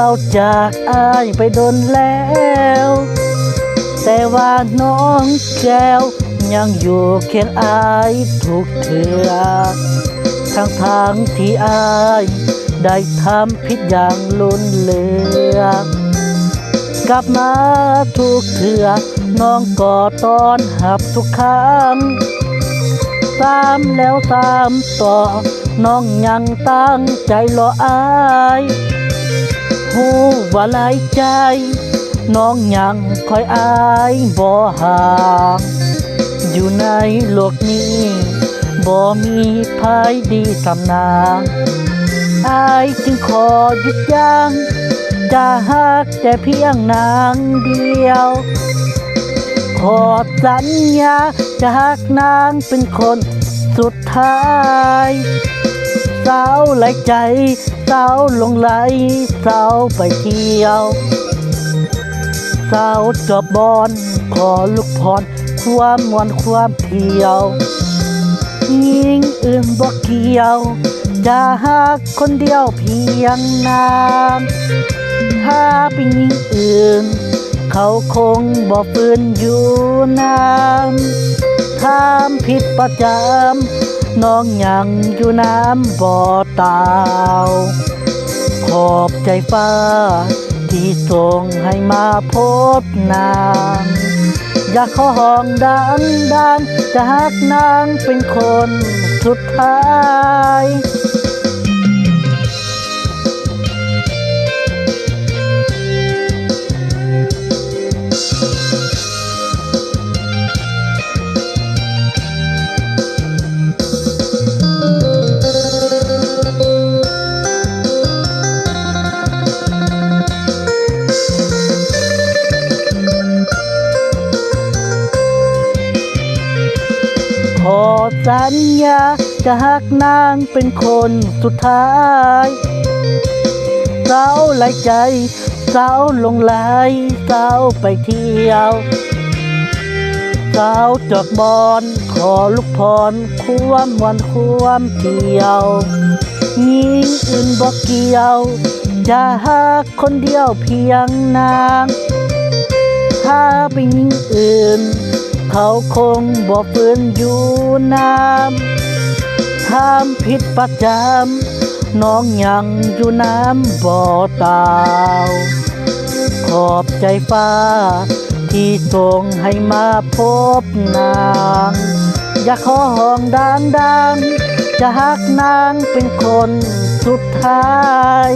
เขาจากอ้ายไปโดนแล้วแต่ว่าน้องแก้วยังอยู่เคียงอ้ายทุกเทื่อทั้งที่อ้ายได้ทำผิดอย่างล้นเหลือกลับมาทุกเทื่อน้องก็ต้อนรับทุกครั้งตามแล้วตามต่อน้องยังตั้งใจรออ้ายหูว่าหลายใจน้องยังคอยอ้ายบ่ห่างอยู่ในโลกนี้บ่มีภัยดีสำนางอ้ายจึงขอหยุดยั้งจะฮักแต่เพียงนางเดียวขอสัญญาจะฮักนางเป็นคนสุดท้ายสาวไหลใจสาวหลงไหลสาวไปเที่ยวสาวจบบอนขอลูกพรความมวนความเที่ยวยิ่งอื่นบ่เกี่ยวจะฮักคนเดียวเพียงนางถ้าเป็นยิ่งอื่นเขาคงบ่ฝืนอยู่นานทำผิดประจำน้องยังอยู่น้ำบ่ตาวขอบใจฟ้าที่ส่งให้มาพบนางอยากขอห้องดังจะฮักนางเป็นคนสุดท้ายขอสัญญาจะฮักนางเป็นคนสุดท้ายสาวไหลใจสาวหลงไหลสาวไปเที่ยวสาวจอกบอนขอลูกพรความวันความเที่ยวยิ่งอื่นบอกเกี่ยวจะฮักคนเดียวเพียงนางถ้าเป็นยิ่งอื่นเขาคงบ่ฝืนอยู่น้ำทำผิดประจำน้องยังอยู่น้ำบ่ตาวขอบใจฟ้าที่ส่งให้มาพบนางอยากขอห้องดังจะฮักนางเป็นคนสุดท้าย